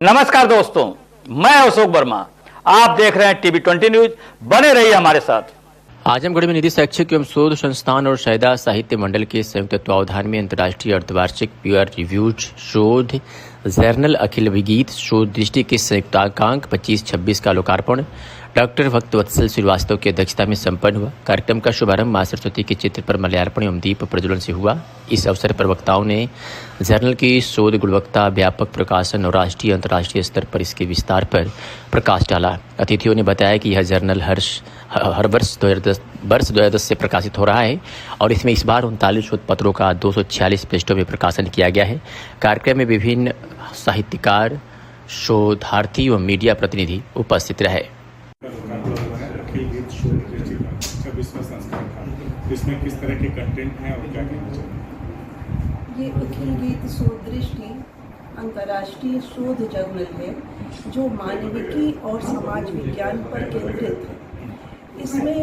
नमस्कार दोस्तों, मैं अशोक वर्मा। आप देख रहे हैं टीवी 20 न्यूज। बने रहिए हमारे साथ। आजमगढ़ में निधि शैक्षिक एवं शोध संस्थान और शैदा साहित्य मंडल के संयुक्त तत्वावधान में अंतर्राष्ट्रीय अर्धवार्षिक पीयर रिव्यूज शोध जर्नल अखिल विगीत शोध दृष्टि के संयुक्तांक 25-26 का लोकार्पण डॉक्टर भक्तवत्सल श्रीवास्तव की अध्यक्षता में संपन्न हुआ। कार्यक्रम का शुभारंभ मां सरस्वती के चित्र पर माल्यार्पण एवं दीप प्रज्वलन से हुआ। इस अवसर पर वक्ताओं ने जर्नल की शोध गुणवत्ता, व्यापक प्रकाशन और राष्ट्रीय अंतर्राष्ट्रीय स्तर पर इसके विस्तार पर प्रकाश डाला। अतिथियों ने बताया कि यह जर्नल हर वर्ष 2010 से प्रकाशित हो रहा है और इसमें इस बार 39 शोध पत्रों का 246 पृष्ठों में प्रकाशन किया गया है। कार्यक्रम में विभिन्न साहित्यकार, शोधार्थी एवं मीडिया प्रतिनिधि उपस्थित रहे। इसमें किस तरह के कंटेंट हैं और क्या कहना चाहिए? ये अखिल गीत शोध दृष्टि अंतर्राष्ट्रीय शोध जर्नल है जो मानविकी और समाज विज्ञान पर केंद्रित है। इसमें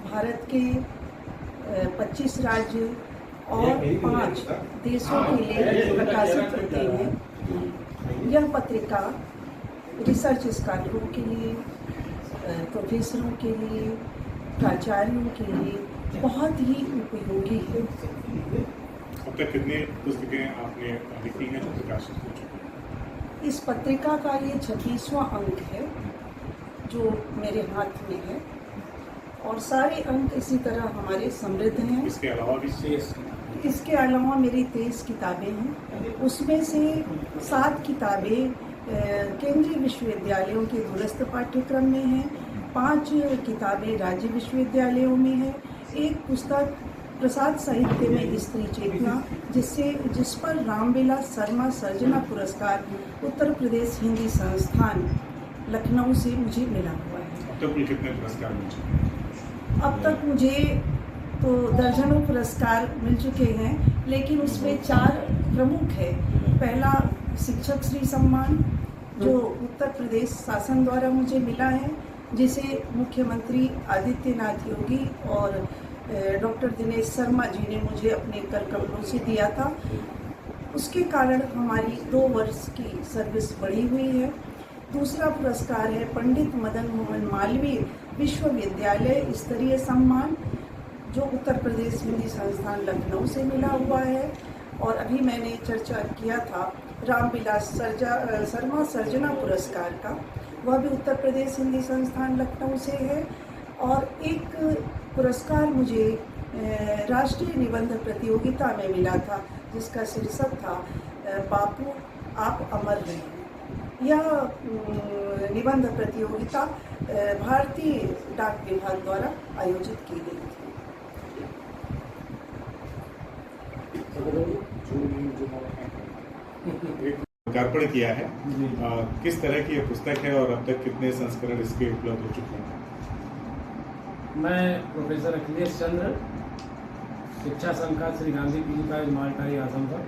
भारत के 25 राज्य और 5 देशों के लेख प्रकाशित होते हैं। यह पत्रिका रिसर्च स्कॉलरों के लिए, प्रोफेसरों के लिए, प्राचार्यों के लिए बहुत ही उपयोगी है। अब तक कितने पुस्तकें आपने लिखी हैं जो प्रकाशित हो चुकी हैं? इस पत्रिका का ये 26वां अंक है जो मेरे हाथ में है और सारे अंक इसी तरह हमारे समृद्ध हैं। इसके अलावा भी इसके अलावा मेरी 23 किताबें हैं। उसमें से 7 किताबें केंद्रीय विश्वविद्यालयों के दूरस्थ पाठ्यक्रम में हैं, 5 किताबें राज्य विश्वविद्यालयों में हैं, एक पुस्तक प्रसाद साहित्य में स्त्री चेतना जिस पर रामविलास शर्मा सर्जना पुरस्कार उत्तर प्रदेश हिंदी संस्थान लखनऊ से मुझे मिला हुआ है। अब तक कुल कितने पुरस्कार मिल चुके हैं? अब तक मुझे तो दर्जनों पुरस्कार मिल चुके हैं, लेकिन उसमें 4 प्रमुख है। पहला शिक्षक श्री सम्मान जो उत्तर प्रदेश शासन द्वारा मुझे मिला है, जिसे मुख्यमंत्री आदित्यनाथ योगी और डॉक्टर दिनेश शर्मा जी ने मुझे अपने कर कमलों से दिया था। उसके कारण हमारी 2 वर्ष की सर्विस बढ़ी हुई है। दूसरा पुरस्कार है पंडित मदन मोहन मालवीय विश्वविद्यालय स्तरीय सम्मान जो उत्तर प्रदेश हिंदी संस्थान लखनऊ से मिला हुआ है। और अभी मैंने चर्चा किया था रामविलास शर्मा सर्जना पुरस्कार का, वह भी उत्तर प्रदेश हिंदी संस्थान लखनऊ से है। और एक पुरस्कार मुझे राष्ट्रीय निबंध प्रतियोगिता में मिला था जिसका शीर्षक था बापू आप अमर रहें। यह निबंध प्रतियोगिता भारतीय डाक विभाग द्वारा आयोजित की गई थी। लोकार्पण किया है, किस तरह की यह पुस्तक है और अब तक कितने संस्करण इसके उपलब्ध हो चुके हैं? मैं प्रोफेसर अखिलेश चंद्र, शिक्षा संकाय श्री गांधी पीजी कॉलेज मालटाई आजमगढ़,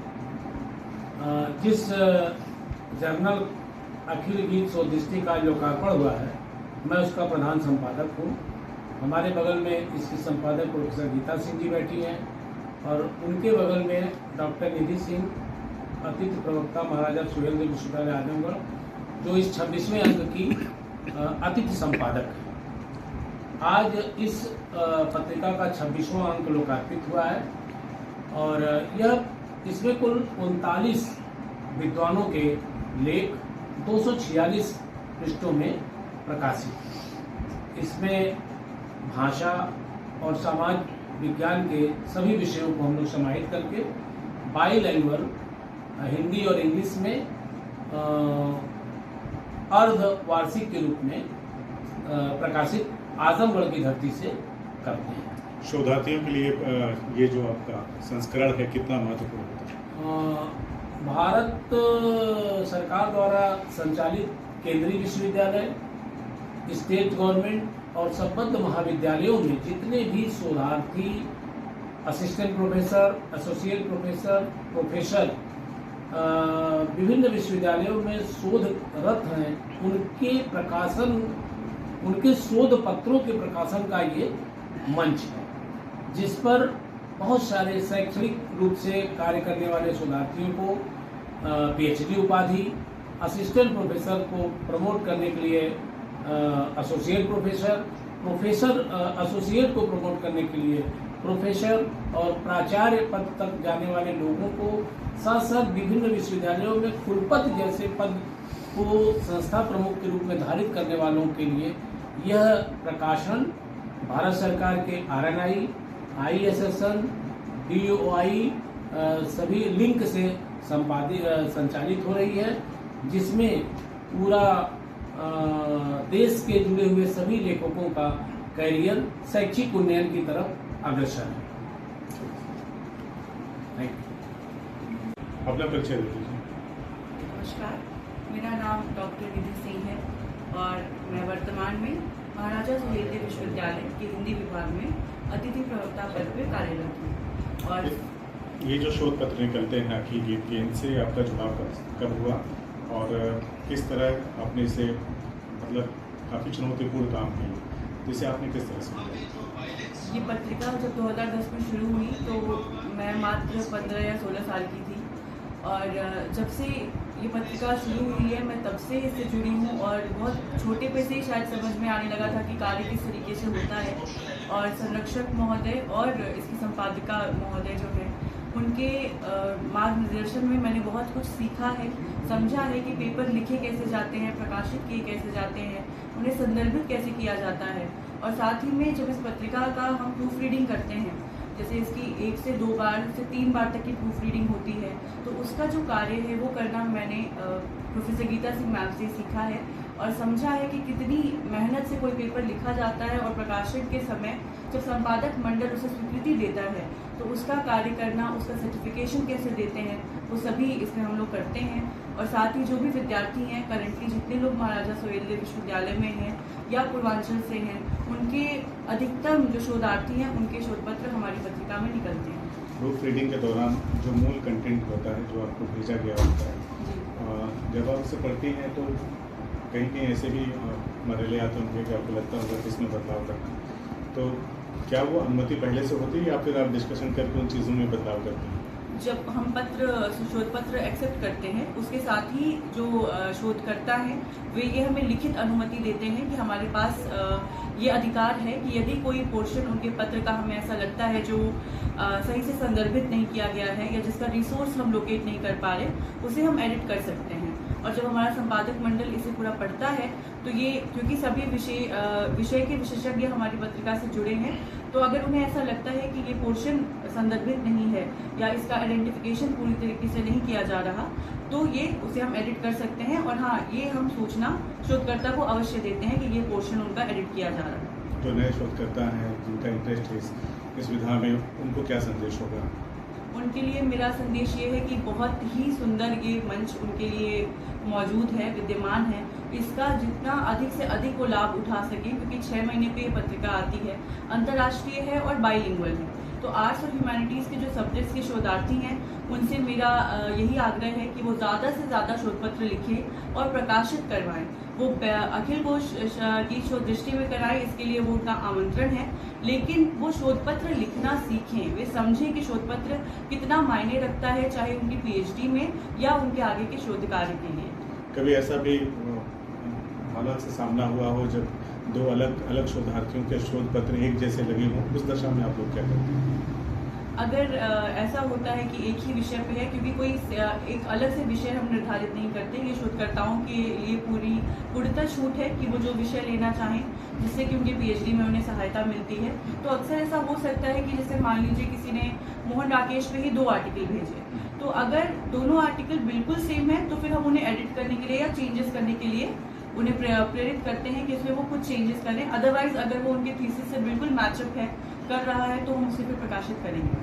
जिस जर्नल अखिल गीत शोध दृष्टि का लोकार्पण हुआ है, मैं उसका प्रधान संपादक हूँ। हमारे बगल में इसकी संपादक प्रोफेसर गीता सिंह जी बैठी हैं और उनके बगल में डॉक्टर निधि सिंह, अतिथि प्रवक्ता महाराजा सुहेलदेव विश्वविद्यालय आजमगढ़, जो इस 26वें अंक की अतिथि संपादक है। आज इस पत्रिका का 26वां अंक लोकार्पित हुआ है और इसमें कुल 39 विद्वानों के लेख 246 पृष्ठों में प्रकाशित। इसमें भाषा और समाज विज्ञान के सभी विषयों को हम लोग समाहित करके बाइलैंग्वेज हिंदी और इंग्लिश में अर्धवार्षिक के रूप में प्रकाशित आजमगढ़ की धरती से करते हैं। शोधार्थियों के लिए ये जो आपका संस्करण है कितना महत्वपूर्ण होता है? भारत सरकार द्वारा संचालित केंद्रीय विश्वविद्यालय, स्टेट गवर्नमेंट और संबद्ध महाविद्यालयों में जितने भी शोधार्थी, assistant professor, associate professor, professor विभिन्न विश्वविद्यालयों में शोधरत हैं, उनके शोध पत्रों के प्रकाशन का ये मंच है, जिस पर बहुत सारे शैक्षणिक रूप से कार्य करने वाले शोधार्थियों को पीएचडी उपाधि, असिस्टेंट प्रोफेसर को प्रमोट करने के लिए एसोसिएट प्रोफेसर, एसोसिएट को प्रमोट करने के लिए प्रोफेसर और प्राचार्य पद तक जाने वाले लोगों को साथ साथ विभिन्न विश्वविद्यालयों में कुलपति जैसे पद को संस्था प्रमुख के रूप में धारित करने वालों के लिए यह प्रकाशन भारत सरकार के RNI, ISSN, DOI सभी लिंक से संचालित हो रही है, जिसमें पूरा देश के जुड़े हुए सभी लेखकों का कैरियर शैक्षिक उन्नयन की तरफ अग्रसर है। अपना परिचय दे दीजिए। नमस्कार, मेरा नाम डॉक्टर निधि सिंह है और मैं वर्तमान में महाराजा सुहेलदेव विश्वविद्यालय के हिंदी विभाग में अतिथि प्रवक्ता पद पर कार्यरत हूँ। और ये जो शोध पत्र निकलते हैं अखिल गीत के, इनसे आपका जुड़ाव कब हुआ और किस तरह आपने इसे मतलब काफ़ी चुनौतीपूर्ण काम किया, जिसे आपने किस तरह से किया? ये पत्रिका जब 2010 में शुरू हुई तो मैं मात्र 15 या 16 साल की थी और जब से ये पत्रिका शुरू हुई है मैं तब से इससे जुड़ी हूँ और बहुत छोटे पे से ही शायद समझ में आने लगा था कि कार्य किस तरीके से होता है। और संरक्षक महोदय और इसकी संपादिका महोदय जो है उनके मार्गदर्शन में मैंने बहुत कुछ सीखा है, समझा है कि पेपर लिखे कैसे जाते हैं, प्रकाशित किए कैसे जाते हैं, उन्हें संदर्भित कैसे किया जाता है। और साथ ही में जब इस पत्रिका का हम प्रूफ रीडिंग करते हैं, जैसे इसकी 1 से 2 बार से 3 बार तक की प्रूफ रीडिंग होती है, तो उसका जो कार्य है वो करना मैंने प्रोफेसर गीता सिंह मैम से सीखा है और समझा है कि कितनी मेहनत से कोई पेपर लिखा जाता है और प्रकाशन के समय जब संपादक मंडल उसे स्वीकृति देता है तो उसका कार्य करना, उसका सर्टिफिकेशन कैसे देते हैं, वो सभी इसमें हम लोग करते हैं। और साथ ही जो भी विद्यार्थी हैं, करंटली जितने लोग महाराजा सुहेलदेव विश्वविद्यालय में हैं या पूर्वांचल से हैं, उनके अधिकतम जो शोधार्थी हैं उनके शोध पत्र हमारी पत्रिका में निकलते हैं। प्रूफ रीडिंग के दौरान जो मूल कंटेंट होता है, जो आपको भेजा गया होता है, जब आप उसे पढ़ती हैं तो कहीं कहीं ऐसे भी मरहले आते होंगे कि आपको लगता होगा कि इसमें बदलाव करना, तो क्या वो अनुमति पहले से होती है या फिर आप डिस्कशन करके उन चीज़ों में बदलाव करते हैं? जब हम शोध पत्र एक्सेप्ट करते हैं उसके साथ ही जो शोधकर्ता हैं वे ये हमें लिखित अनुमति देते हैं कि हमारे पास ये अधिकार है कि यदि कोई पोर्शन उनके पत्र का हमें ऐसा लगता है जो सही से संदर्भित नहीं किया गया है या जिसका रिसोर्स हम लोकेट नहीं कर पा रहे, उसे हम एडिट कर सकते हैं। और जब हमारा संपादक मंडल इसे पूरा पढ़ता है तो ये, क्योंकि सभी विषय के विशेषज्ञ हमारी पत्रिका से जुड़े हैं, तो अगर उन्हें ऐसा लगता है कि ये पोर्शन संदर्भित नहीं है या इसका आइडेंटिफिकेशन पूरी तरीके से नहीं किया जा रहा, तो ये उसे हम एडिट कर सकते हैं। और हाँ, ये हम सूचना शोधकर्ता को अवश्य देते हैं कि ये पोर्शन उनका एडिट किया जा रहा है। जो नए शोधकर्ता हैं जिनका इंटरेस्ट है इस विधा में, उनको क्या संदेश होगा? उनके लिए मेरा संदेश ये है कि बहुत ही सुंदर ये मंच उनके लिए मौजूद है, विद्यमान है। इसका जितना अधिक से अधिक वो लाभ उठा सकें, क्योंकि 6 महीने पे ये पत्रिका आती है, अंतर्राष्ट्रीय है और बाइलिंगुअल है। तो आर्ट्स और ह्यूमैनिटीज़ के जो सब्जेक्ट्स के शोधार्थी हैं उनसे मेरा यही आग्रह है कि वो ज़्यादा से ज़्यादा शोधपत्र लिखें और प्रकाशित करवाएं। वो अखिल घोष की शोध दृष्टि में कराएं, इसके लिए वो उनका आमंत्रण है। लेकिन वो शोधपत्र लिखना सीखें, वे समझें कि शोधपत्र कितना मायने रखता है, चाहे उनकी PhD में या उनके आगे के शोध कार्य के लिए। कभी ऐसा भी हालात से सामना हुआ हो जब 2 अलग अलग शोधार्थियों के शोध पत्र एक जैसे लगे हों, उस दशा में आप लोग क्या करते हैं? अगर ऐसा होता है कि एक ही विषय पे है, क्योंकि कोई एक अलग से विषय हम निर्धारित नहीं करते, ये शोधकर्ताओं के लिए पूर्णतः छूट है कि वो जो विषय लेना चाहें, जिससे कि उनके PhD में उन्हें सहायता मिलती है। तो अक्सर ऐसा हो सकता है कि जैसे मान लीजिए किसी ने मोहन राकेश पे ही 2 आर्टिकल भेजे, तो अगर दोनों आर्टिकल बिल्कुल सेम है तो फिर हम उन्हें एडिट करने के लिए या चेंजेस करने के लिए उन्हें प्रेरित करते हैं कि इसमें वो कुछ चेंजेस करें। अदरवाइज अगर वो उनके थीसिस से बिल्कुल मैचअप है कर रहा है तो हम उसे फिर प्रकाशित करेंगे।